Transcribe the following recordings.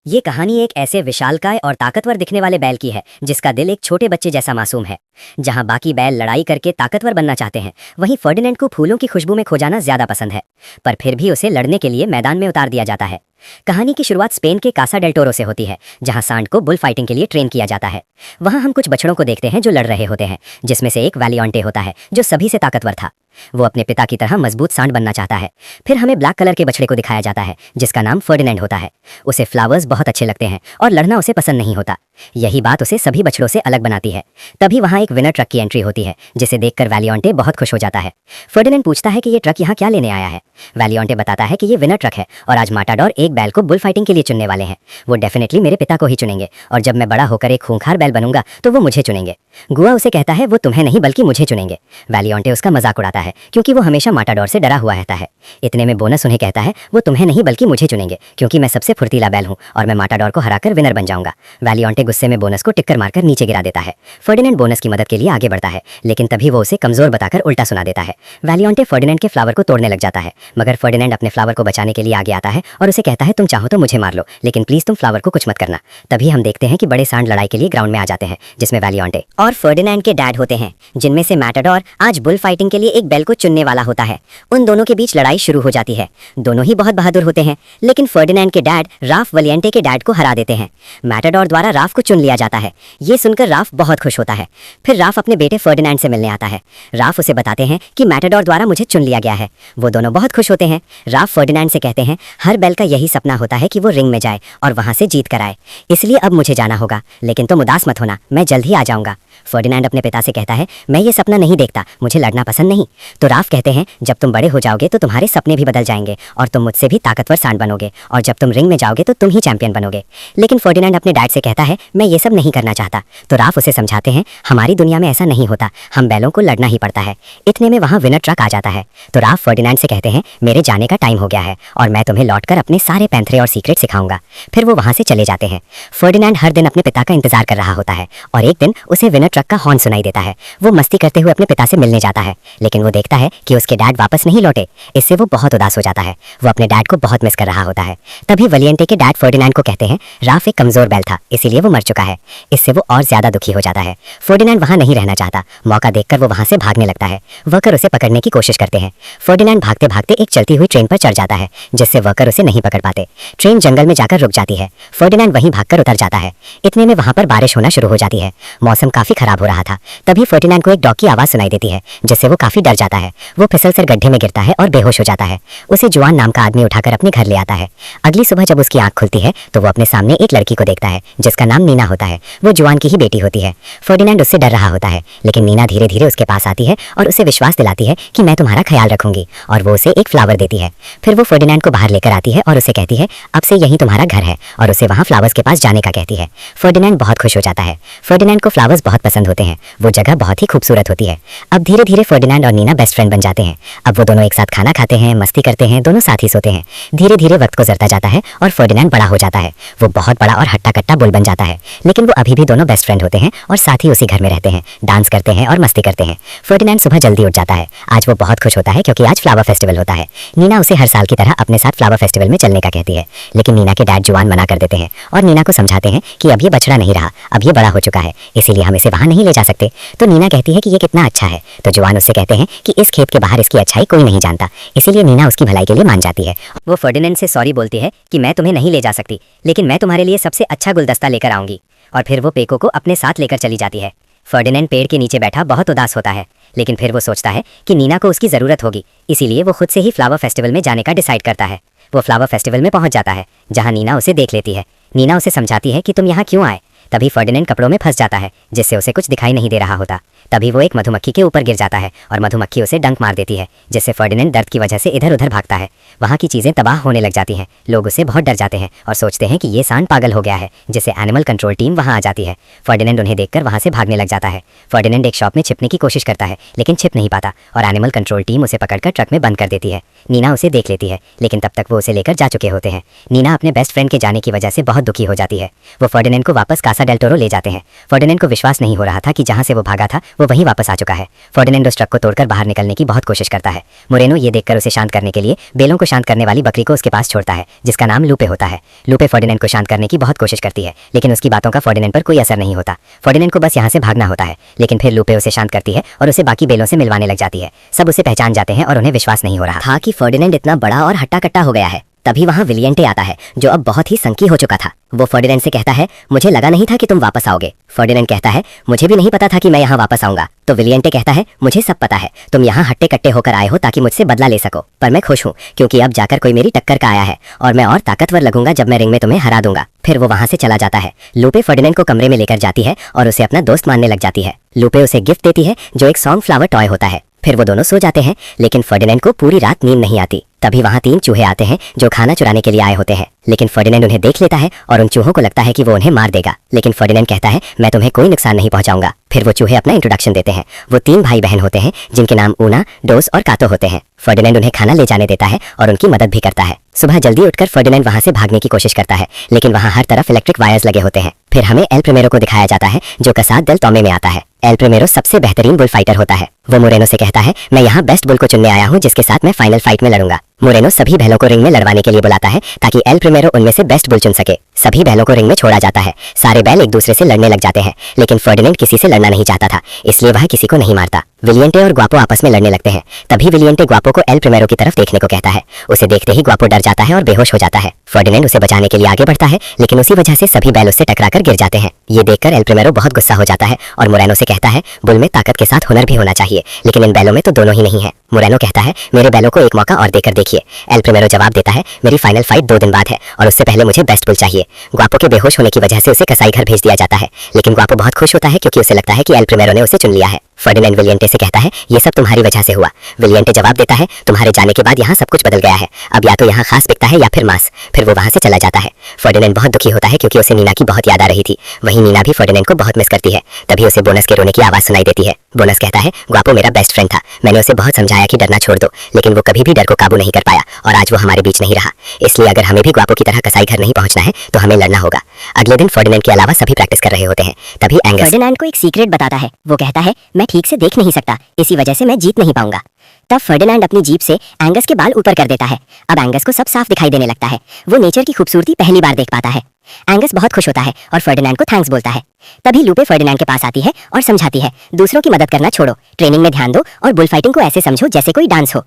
ये कहानी एक ऐसे विशालकाय और ताकतवर दिखने वाले बैल की है जिसका दिल एक छोटे बच्चे जैसा मासूम है। जहां बाकी बैल लड़ाई करके ताकतवर बनना चाहते हैं, वहीं फर्डिनेंड को फूलों की खुशबू में खो जाना ज्यादा पसंद है, पर फिर भी उसे लड़ने के लिए मैदान में उतार दिया जाता है। कहानी की शुरुआत स्पेन के कासा डेल टोरो से होती है, जहां सांड को बुल फाइटिंग के लिए ट्रेन किया जाता है। वहां हम कुछ बछड़ों को देखते हैं जो लड़ रहे होते हैं, जिसमें से एक वैलियोंटे होता है जो सभी से ताकतवर था। वो अपने पिता की तरह मजबूत सांड बनना चाहता है। फिर हमें ब्लैक कलर के बछड़े को दिखाया जाता है जिसका नाम फर्डिनेंड होता है। उसे फ्लावर्स बहुत अच्छे लगते हैं और लड़ना उसे पसंद नहीं होता। यही बात उसे सभी बछड़ों से अलग बनाती है। तभी वहां एक विनर ट्रक की एंट्री होती है, जिसे देखकर वैलियोंटे बहुत खुश हो जाता है। फर्डिनेंड पूछता है कि ये ट्रक यहाँ क्या लेने आया है। वैलियोंटे बताता है कि ये विनर ट्रक है और आज माटाडोर एक बैल को बुल फाइटिंग के लिए चुनने वाले हैं। वो डेफिनेटली मेरे पिता को ही चुनेंगे और जब मैं बड़ा होकर एक खूंखार बैल बनूंगा तो वो मुझे चुनेंगे। गुआ उसे कहता है वो तुम्हें नहीं बल्कि मुझे चुनेंगे। वैलियोंटे उसका मजाक उड़ाता है क्योंकि वो हमेशा माटाडोर से डरा हुआ रहता है। इतने में बोनस उन्हें कहता है वो तुम्हें नहीं बल्कि मुझे चुनेंगे क्योंकि मैं सबसे फुर्तीला बैल हूँ और मैं माटाडोर को हराकर विनर बन जाऊंगा। वैलियोंटे गुस्से में बोनस को टिक्कर मारकर नीचे गिरा देता है। फर्डिनेंड बोनस की मदद के लिए आगे बढ़ता है, लेकिन तभी वो उसे कमजोर बताकर उल्टा सुना देता है। वैलियोंटे फर्डिनेंड के फ्लावर को तोड़ने लग जाता है, मगर फर्डिनेंड अपने फ्लावर को बचाने के लिए आगे आता है और उसे कहता है तुम चाहो तो मुझे मार लो, लेकिन प्लीज तुम फ्लावर को कुछ मत करना। तभी हम देखते हैं कि बड़े सांड लड़ाई के लिए ग्राउंड में आ जाते हैं, जिसमें वैलियोंटे और फर्डिनेंड के डैड होते हैं, जिनमें से मैटाडोर आज बुल फाइटिंग के लिए एक बैल को चुनने वाला होता है। उन दोनों के बीच लड़ाई शुरू हो जाती है। दोनों ही बहुत बहादुर होते हैं, लेकिन फर्डिनेंड के डैड राफ वैलियोंटे के डैड को हरा देते हैं। मैटाडोर द्वारा राफ को चुन लिया जाता है। ये सुनकर राफ बहुत खुश होता है। फिर राफ अपने बेटे फर्डिनेंड से मिलने आता है। राफ उसे बताते हैं कि मैटाडोर द्वारा मुझे चुन लिया गया है। वो दोनों बहुत खुश होते हैं। राफ फर्डिनेंड से कहते हैं हर बैल का यही सपना होता है कि वो रिंग में जाए और वहां से जीत कर आए, इसलिए अब मुझे जाना होगा, लेकिन तुम उदास मत होना, मैं जल्द ही आ जाऊंगा। फर्डिनेंड अपने पिता से कहता है मैं ये सपना नहीं देखता, मुझे लड़ना पसंद नहीं। तो राफ कहते हैं जब तुम बड़े हो जाओगे तो तुम्हारे सपने भी बदल जाएंगे और तुम मुझसे भी ताकतवर सांड बनोगे, और जब तुम रिंग में जाओगे तो तुम ही चैंपियन बनोगे। लेकिन फर्डिनेंड अपने डैड से कहता है मैं ये सब नहीं करना चाहता। तो राफ उसे समझाते हैं हमारी दुनिया में ऐसा नहीं होता, हम बैलों को लड़ना ही पड़ता है। इतने में वहां विनर ट्रक आ जाता है। तो राफ फर्डिनेंड से कहते हैं मेरे जाने का टाइम हो गया है और मैं तुम्हें लौटकर अपने सारे पैंथरे और सीक्रेट सिखाऊंगा। फिर वो वहां से चले जाते हैं। फर्डिनेंड हर दिन अपने पिता का इंतजार कर रहा होता है और एक दिन उसे विनर ट्रक का हॉर्न सुनाई देता है। वो मस्ती करते हुए अपने पिता से मिलने जाता है, लेकिन वो देखता है कि उसके डैड वापस नहीं लौटे। इससे वो बहुत उदास हो जाता है। वो अपने डैड को बहुत मिस कर रहा होता है। तभी वैलियोंटे के डैड फर्डिनेंड को कहते हैं राफ एक कमजोर बैल था, इसीलिए वो मर चुका है। इससे वो और ज्यादा दुखी हो जाता है। फर्डिनेंड वहां नहीं रहना चाहता। मौका देखकर वो वहां से भागने लगता है। वर्कर उसे पकड़ने की कोशिश करते हैं। फर्डिनेंड भागते भागते एक चलती हुई ट्रेन पर चढ़ जाता है, जिससे वर्कर उसे नहीं पकड़ पाते। ट्रेन जंगल में जाकर रुक जाती है। फर्डिनेंड वहीं भागकर उतर जाता है। इतने में वहां पर बारिश होना शुरू हो जाती है। मौसम काफी खराब हो रहा था। तभी फर्डिनेंड को एक डॉग की आवाज सुनाई देती है, जिससे वो काफी डर जाता है। वो फिसल कर गड्ढे में गिरता है और बेहोश हो जाता है। उसे जुआन नाम का आदमी उठाकर अपने घर ले आता है। अगली सुबह जब उसकी आंख खुलती है तो वो अपने सामने एक लड़की को देखता है जिसका नाम नीना होता है। वो जुआन की ही बेटी होती है। फर्डिनेंड उससे डर रहा होता है, लेकिन नीना धीरे धीरे उसके पास आती है और उसे विश्वास दिलाती है कि मैं तुम्हारा ख्याल रखूंगी, और वो उसे एक फ्लावर देती है। फिर वो फर्डिनेंड को बाहर लेकर आती है और उसे कहती है अब से यही तुम्हारा घर है, और उसे वहां फ्लावर्स के पास जाने का कहती है। फर्डिनेंड बहुत खुश हो जाता है। फर्डिनेंड को फ्लावर्स बहुत पसंद होते हैं। वो जगह बहुत ही खूबसूरत होती है। अब धीरे धीरे फर्डिनेंड और नीना बेस्ट फ्रेंड बन जाते हैं। अब वो दोनों एक साथ खाना खाते हैं, मस्ती करते हैं, दोनों साथ ही सोते हैं। धीरे धीरे वक्त गुजरता जाता है और फर्डिनेंड बड़ा हो जाता है। वो बहुत बड़ा और हट्टा कट्टा बुल बन जाता है, लेकिन वो अभी भी दोनों बेस्ट फ्रेंड होते हैं और साथ ही उसी घर में रहते हैं, डांस करते हैं और मस्ती करते हैं। फर्डिनेंड सुबह जल्दी उठ जाता है। आज वो बहुत खुश होता है क्योंकि आज फ्लावर फेस्टिवल होता है। नीना उसे हर साल की तरह अपने साथ फ्लावर फेस्टिवल में चलने का कहती है, लेकिन नीना के डैड जुआन मना कर देते हैं और नीना को समझाते हैं कि अब ये बछड़ा नहीं रहा, अब ये बड़ा हो चुका है, इसीलिए हम इसे वहां नहीं ले जा सकते। तो नीना कहती है कि ये कितना अच्छा है। तो जुआन उससे कहते हैं कि इस खेत के बाहर इसकी अच्छाई कोई नहीं जानता, इसीलिए नीना उसकी भलाई के लिए मान जाती है। वो फर्डिनेंड से सॉरी बोलती है कि मैं तुम्हें नहीं ले जा सकती, लेकिन मैं तुम्हारे लिए सबसे अच्छा गुलदस्ता लेकर आऊंगी, और फिर वो पेको को अपने साथ लेकर चली जाती है। फर्डिनेंड पेड़ के नीचे बैठा बहुत उदास होता है, लेकिन फिर वो सोचता है कि नीना को उसकी ज़रूरत होगी, इसीलिए वो खुद से ही फ्लावर फेस्टिवल में जाने का डिसाइड करता है। वो फ्लावर फेस्टिवल में पहुंच जाता है, जहां नीना उसे देख लेती है। नीना उसे समझाती है कि तुम यहाँ क्यों आए। तभी फर्डिनेंड कपड़ों में फंस जाता है, जिससे उसे कुछ दिखाई नहीं दे रहा होता। तभी वो एक मधुमक्खी के ऊपर गिर जाता है और मधुमक्खी उसे डंक मार देती है, जिससे फर्डिनेंड दर्द की वजह से इधर उधर भागता है। वहाँ की चीज़ें तबाह होने लग जाती हैं। लोग उससे बहुत डर जाते हैं और सोचते हैं कि ये सांड पागल हो गया है, जिससे एनिमल कंट्रोल टीम वहाँ आ जाती है। फर्डिनेंड उन्हें देखकर वहाँ से भागने लग जाता है। फर्डिनेंड एक शॉप में छिपने की कोशिश करता है, लेकिन छिप नहीं पाता और एनिमल कंट्रोल टीम उसे पकड़कर ट्रक में बंद कर देती है। नीना उसे देख लेती है, लेकिन तब तक वो उसे लेकर जा चुके होते हैं। नीना अपने बेस्ट फ्रेंड के जाने की वजह से बहुत दुखी हो जाती है। वो फर्डिनेंड को वापस कासा प्लाजा डेल टोरो ले जाते हैं। फर्डिनेंड को विश्वास नहीं हो रहा था कि जहां से वो भागा था वो वहीं वापस आ चुका है। फर्डिनेंड उस ट्रक को तोड़कर बाहर निकलने की बहुत कोशिश करता है। मोरेनो ये देखकर उसे शांत करने के लिए बेलों को शांत करने वाली बकरी को उसके पास छोड़ता है, जिसका नाम लूपे होता है। लूपे फर्डिनेंड को शांत करने की बहुत कोशिश करती है, लेकिन उसकी बातों का फर्डिनेंड पर कोई असर नहीं होता। फर्डिनेंड को बस यहाँ से भागना होता है, लेकिन फिर लूपे उसे शांत करती है और उसे बाकी बेलों से मिलवाने लग जाती है। सब उसे पहचान जाते हैं और उन्हें विश्वास नहीं हो रहा था कि फर्डिनेंड इतना बड़ा और हट्टा कट्टा हो गया है। तभी वहाँ विलियंटे आता है, जो अब बहुत ही संकी हो चुका था। वो फर्डिनेंड से कहता है, मुझे लगा नहीं था कि तुम वापस आओगे। फर्डिनेंड कहता है, मुझे भी नहीं पता था कि मैं यहाँ वापस आऊंगा। तो विलियंटे कहता है, मुझे सब पता है, तुम यहाँ हट्टे कट्टे होकर आए हो ताकि मुझसे बदला ले सको, पर मैं खुश हूँ क्योंकि अब जाकर कोई मेरी टक्कर का आया है और मैं और ताकतवर लगूंगा जब मैं रिंग में तुम्हें हरा दूंगा। फिर वो वहाँ से चला जाता है। लूपे फर्डिनेंड को कमरे में लेकर जाती है और उसे अपना दोस्त मानने लग जाती है। लूपे उसे गिफ्ट देती है जो एक सॉन्ग फ्लावर टॉय होता है। फिर वो दोनों सो जाते हैं, लेकिन फर्डिनेंड को पूरी रात नींद नहीं आती। तभी वहाँ 3 चूहे आते हैं जो खाना चुराने के लिए आए होते हैं, लेकिन फर्डिनेंड उन्हें देख लेता है और उन चूहों को लगता है कि वो उन्हें मार देगा, लेकिन फर्डिनेंड कहता है, मैं तुम्हें कोई नुकसान नहीं पहुंचाऊंगा। फिर वो चूहे अपना इंट्रोडक्शन देते हैं। वो 3 भाई बहन होते हैं जिनके नाम ऊना, डोस और कातो होते हैं। फर्डिनेंड उन्हें खाना ले जाने देता है और उनकी मदद भी करता है। सुबह जल्दी उठकर फर्डिनेंड वहाँ से भागने की कोशिश करता है, लेकिन वहाँ हर तरफ इलेक्ट्रिक वायर्स लगे होते हैं। फिर हमें एल प्रिमेरो को दिखाया जाता है, जो कसाद डेल टोमे में आता है। एल प्रिमेरो सबसे बेहतरीन बुल फाइटर होता है। वो मोरेनो से कहता है, मैं यहाँ बेस्ट बुल को चुनने आया हूँ जिसके साथ मैं फाइनल फाइट में लड़ूंगा। मोरेनो सभी बैलों को रिंग में लड़वाने के लिए बुलाता है ताकि एल प्रिमेरो उनमें से बेस्ट बुल चुन सके। सभी बैलों को रिंग में छोड़ा जाता है। सारे बैल एक दूसरे से लड़ने लग जाते हैं, लेकिन फर्डिनेंड किसी से लड़ना नहीं चाहता था, इसलिए वह किसी को नहीं मारता। विलियंटे और ग्वापो आपस में लड़ने लगते हैं। तभी विलियंटे ग्वापो को एल प्रिमेरो की तरफ देखने को कहता है। उसे देखते ही ग्वापो डर जाता है और बेहोश हो जाता है। फर्डिनेंड उसे बचाने के लिए आगे बढ़ता है, लेकिन उसी वजह से सभी बैल उससे टकराकर गिर जाते हैं। ये देखकर एल प्रिमेरो बहुत गुस्सा हो जाता है और मोरेनो से कहता है, बुल में ताकत के साथ हुनर भी होना चाहिए, लेकिन इन बैलों में तो दोनों ही नहीं है। मोरेनो कहता है, मेरे बैलों को एक मौका और देकर देखिए। एल प्रिमेरो जवाब देता है, मेरी फाइनल फाइट 2 दिन बाद है और उससे पहले मुझे बेस्ट बुल चाहिए। ग्वापो के बेहोश होने की वजह से उसे कसाई घर भेज दिया जाता है, लेकिन ग्वापो बहुत खुश होता है क्योंकि उसे लगता है कि एल प्रिमेरो ने उसे चुन लिया है। फर्डिनेंड विलियंटे से कहता है, ये सब तुम्हारी वजह से हुआ। विलियंटे जवाब देता है, तुम्हारे जाने के बाद यहाँ सब कुछ बदल गया है, अब या तो यहाँ खास बिकता है या फिर मांस। फिर वो वहाँ से चला जाता है। फर्डिनेंड बहुत दुखी होता है क्योंकि उसे नीना की बहुत याद आ रही थी। वहीं नीना भी फर्डिनेंड को बहुत मिस करती है। तभी उसे बोनस के रोने की आवाज सुनाई देती है। बोनस कहता है, ग्वापो मेरा बेस्ट फ्रेंड था, मैंने उसे बहुत समझाया कि डरना छोड़ दो, लेकिन वो कभी भी डर को काबू नहीं कर पाया और आज वो हमारे बीच नहीं रहा। इसलिए अगर हमें भी ग्वापो की तरह कसाई घर नहीं पहुंचना है तो हमें लड़ना होगा। अगले दिन फर्डिनेंड के अलावा सभी प्रैक्टिस कर रहे होते हैं। तभी एंगस फर्डिनेंड को एक सीक्रेट बताता है। वो कहता है, मैं ठीक से देख नहीं सकता, इसी वजह से मैं जीत नहीं पाऊंगा। तब फर्डिनेंड अपनी जीप से एंगस के बाल ऊपर कर देता है। अब एंगस को सब साफ दिखाई देने लगता है। वो नेचर की खूबसूरती पहली बार देख पाता है। एंगस बहुत खुश होता है और फर्डिनेंड को थैंक्स बोलता है। तभी लूपे फर्डिनेंड के पास आती है और समझाती है, दूसरों की मदद करना छोड़ो, ट्रेनिंग में ध्यान दो और बुल फाइटिंग को ऐसे समझो जैसे कोई डांस हो।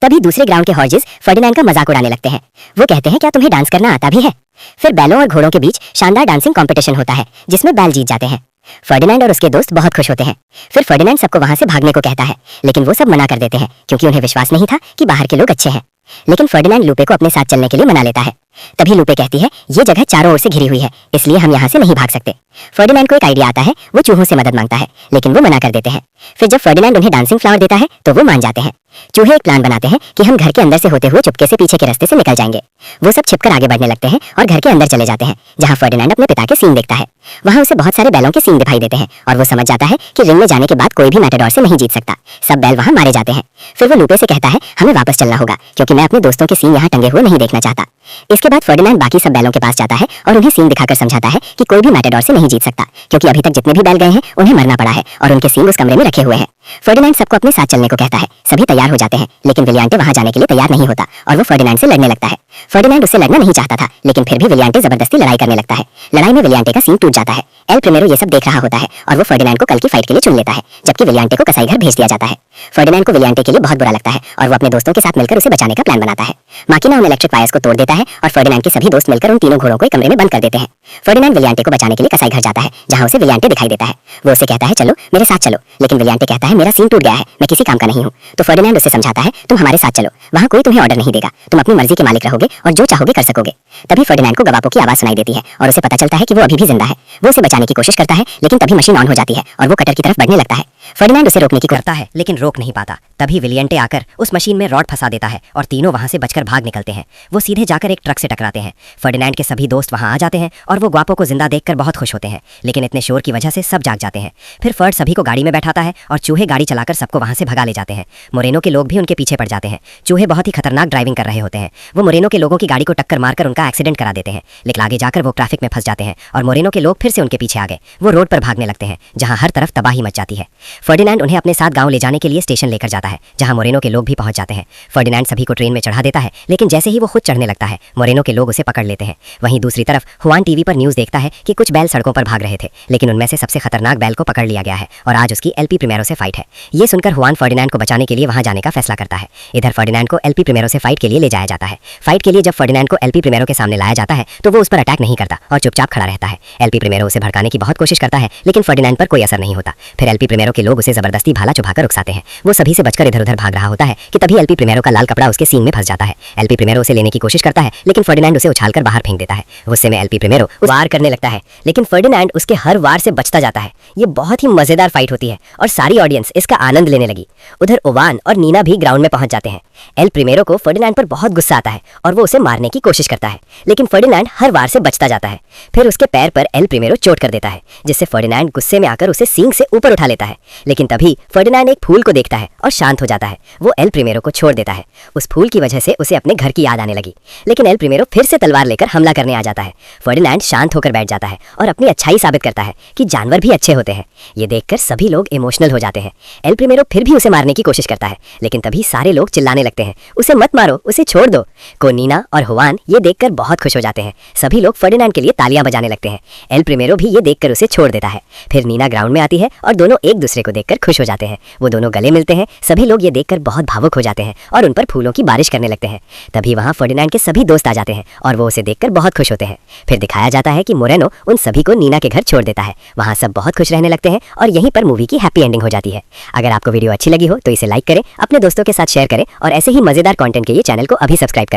तभी दूसरे ग्राउंड के हॉर्सेस फर्डिनेंड का मजाक उड़ाने लगते हैं। वो कहते हैं, क्या तुम्हें डांस करना आता भी है? फिर बैलों और घोड़ों के बीच शानदार डांसिंग कंपटीशन होता है जिसमें बैल जीत जाते हैं। फर्डिनेंड और उसके दोस्त बहुत खुश होते हैं। फिर फर्डिनेंड सबको वहां से भागने को कहता है, लेकिन वो सब मना कर देते हैं क्योंकि उन्हें विश्वास नहीं था कि बाहर के लोग अच्छे हैं। लेकिन फर्डिनेंड लूपे को अपने साथ चलने के लिए मना लेता है। तभी लूपे कहती है, ये जगह चारों ओर से घिरी हुई है, इसलिए हम यहाँ से नहीं भाग सकते। फर्डिनेंड को एक आइडिया आता है। वो चूहों से मदद मांगता है, लेकिन वो मना कर देते हैं। फिर जब फर्डिनेंड उन्हें डांसिंग फ्लावर देता है तो वो मान जाते हैं। चूहे एक प्लान बनाते हैं कि हम घर के अंदर से होते हुए चुपके से पीछे के रास्ते से निकल जाएंगे। वो सब छिपकर आगे बढ़ने लगते हैं और घर के अंदर चले जाते हैं, जहाँ फर्डिनेंड अपने पिता के सींग देखता है। वहाँ उसे बहुत सारे बैलों के सींग दिखाई देते हैं और वो समझ जाता है कि रिंग में जाने के बाद कोई भी मैटाडोर से नहीं जीत सकता। सब बैल वहाँ मारे जाते हैं। फिर वो लूपे से कहता है, हमें वापस चलना होगा क्योंकि मैं अपने दोस्तों के सींग यहाँ टंगे हुए नहीं देखना चाहता। इसके बाद फर्डिनेंड बाकी सब बैलों के पास जाता है और उन्हें सींग दिखाकर समझाता है कि कोई भी मैटाडोर से नहीं जीत सकता, क्योंकि अभी तक जितने भी बैल गए हैं उन्हें मरना पड़ा है और उनके सींग उस कमरे में रखे हुए हैं। फर्डिनेंड सबको अपने साथ चलने को कहता है। सभी तैयार हो जाते हैं, लेकिन विलियंटे वहां जाने के लिए तैयार नहीं होता और वो फर्डिनेंड से लड़ने लगता है। फर्डिनेंड उससे लड़ना नहीं चाहता था, लेकिन फिर भी विलियंटे जबरदस्ती लड़ाई करने लगता है। लड़ाई में विलियंटे का सींग टूट जाता है। एल प्रिमेरो ये सब देख रहा होता है और वो फर्डिनेंड को कल की फाइट के लिए चुन लेता है, जबकि विलियंटे को कसाई घर भेज दिया जाता है। फर्डिनेंड को विलियंटे के लिए बहुत बुरा लगता है और वो अपने दोस्तों के साथ मिलकर उसे बचाने का प्लान बनाता है। माकिना उन इलेक्ट्रिक वायर्स को तोड़ देता है और फर्डिनेंड के सभी दोस्त मिलकर उन तीनों घोड़ों को एक कमरे में बंद कर देते हैं। फर्डिनेंड विलियंटे को बचाने के लिए कसाई घर जाता है, जहां उसे विलियंटे दिखाई देता है। वो उसे कहता है, चलो मेरे साथ चलो, लेकिन विलियंटे कहता है, मेरा सींग टूट गया है, मैं किसी काम का नहीं हूँ। तो फर्डिनेंड उसे समझाता है, तुम हमारे साथ चलो, वहाँ कोई तुम्हें ऑर्डर नहीं देगा, तुम अपनी मर्जी के मालिक रहोगे और जो चाहोगे कर सकोगे। तभी फर्डिनेंड को गवापो की आवाज सुनाई देती है और उसे पता चलता है कि वो अभी भी जिंदा है। वो उसे बचाने की कोशिश करता है, लेकिन तभी मशीन ऑन हो जाती है और वो कटर की तरफ बढ़ने लगता है। फर्डिनैंड उसे रोकने की करता है लेकिन रोक नहीं पाता। तभी विलियंटे आकर उस मशीन में रॉड फंसा देता है और तीनों वहां से बचकर भाग निकलते हैं। वो सीधे जाकर एक ट्रक से टकराते हैं। फर्डिनैंड के सभी दोस्त वहां आ जाते हैं और वो ग्वापो को जिंदा देखकर बहुत खुश होते हैं, लेकिन इतने शोर की वजह से सब जाग जाते हैं। फिर फर्ड सभी को गाड़ी में बैठाता है और चूहे गाड़ी चलाकर सबको वहां से भगा ले जाते हैं। मोरेनो के लोग भी उनके पीछे पड़ जाते हैं। चूहे बहुत ही खतरनाक ड्राइविंग कर रहे होते हैं। वो मोरेनो के लोगों की गाड़ी को टक्कर मारकर उनका एक्सीडेंट करा देते हैं, लेकिन आगे जाकर वो ट्रैफिक में फंस जाते हैं और मोरेनो के लोग फिर से उनके पीछे आ गए। वो रोड पर भागने लगते हैं जहां हर तरफ तबाही मच जाती है। फर्डिनैंड उन्हें अपने साथ गांव ले जाने के लिए स्टेशन लेकर जाता है, जहां मोरेनो के लोग भी पहुंच जाते हैं। फर्डिनैंड सभी को ट्रेन में चढ़ा देता है, लेकिन जैसे ही वो खुद चढ़ने लगता है मोरेनो के लोग उसे पकड़ लेते हैं। वहीं दूसरी तरफ हुआन टीवी पर न्यूज़ देखता है कि कुछ बैल सड़कों पर भाग रहे थे, लेकिन उनमें से सबसे खतरनाक बैल को पकड़ लिया गया है और आज उसकी एल पी प्रिमेरो से फाइट है। ये सुनकर हुआन फर्डिनैंड को बचाने के लिए वहां जाने का फैसला करता है। इधर फर्डिनैंड को एल पी प्रिमेरो से फाइट के लिए ले जाया जाता है। फाइट के लिए जब फर्डिनैंड को एल पी प्रिमेरो के सामने लाया जाता है तो वो उस पर अटैक नहीं करता और चुपचाप खड़ा रहता है। एल पी प्रिमेरो उसे भड़काने की बहुत कोशिश करता है, लेकिन फर्डिनैंड पर कोई असर नहीं होता। फिर एल पी प्रिमेरो के लोग उसे जबरदस्ती भाला चुभाकर उकसाते हैं। वो सभी से बचकर इधर उधर भाग रहा होता है कि तभी एल पी प्रिमेरो का लाल कपड़ा उसके सींग में फंस जाता है। एल पी प्रिमेरो उसे लेने की कोशिश करता है, लेकिन फर्डिनैंड उसे उछालकर बाहर फेंक देता है। गुस्से में एल पी प्रिमेरो वार करने लगता है, लेकिन फर्डिनैंड उसके हर वार से बचता जाता है। ये बहुत ही मजेदार फाइट होती है और सारी ऑडियंस इसका आनंद लेने लगी। उधर ओवान और नीना भी ग्राउंड में पहुंच जाते हैं। एल प्रिमेरो को फर्डिनैंड पर बहुत गुस्सा आता है और वो उसे मारने की कोशिश करता है, लेकिन फर्डिनैंड हर वार से बचता जाता है। फिर उसके पैर पर एल प्रिमेरो चोट कर देता है, जिससे फर्डिनैंड गुस्से में आकर उसे सींग से ऊपर उठा लेता है। लेकिन तभी फर्डिनैंड एक फूल को देखता है और शांत हो जाता है। वो एल प्रिमेरो को छोड़ देता है। उस फूल की वजह से उसे अपने घर की याद आने लगी, लेकिन एल प्रिमेरो फिर से तलवार लेकर हमला करने आ जाता है। फर्डिनैंड शांत होकर बैठ जाता है और अपनी अच्छाई साबित करता है कि जानवर भी अच्छे होते हैं। ये देखकर सभी लोग इमोशनल हो जाते हैं। एल प्रिमेरो फिर भी उसे मारने की कोशिश करता है, लेकिन तभी सारे लोग चिल्लाने लगते हैं, उसे मत मारो, उसे छोड़ दो। कोनीना और हुआन ये देखकर बहुत खुश हो जाते हैं। सभी लोग फर्डिनैंड के लिए तालियां बजाने लगते हैं। एल प्रिमेरो भी ये देखकर उसे छोड़ देता है। फिर नीना ग्राउंड में आती है और दोनों एक दूसरे को देखकर खुश हो जाते हैं। वो दोनों गले मिलते हैं। सभी लोग ये देखकर बहुत भावुक हो जाते हैं और उन पर फूलों की बारिश करने लगते हैं। तभी वहां फर्डिनैंड के सभी दोस्त आ जाते हैं और वो उसे देखकर बहुत खुश होते हैं। फिर दिखाया जाता है कि मोरेनो उन सभी को नीना के घर छोड़ देता है। वहां सब बहुत खुश रहने लगते हैं और यहीं पर मूवी की हैप्पी एंडिंग हो जाती है। अगर आपको वीडियो अच्छी लगी हो तो इसे लाइक करें, अपने दोस्तों के साथ शेयर करें और ऐसे ही मजेदार कंटेंट के लिए चैनल को अभी सब्सक्राइब करें।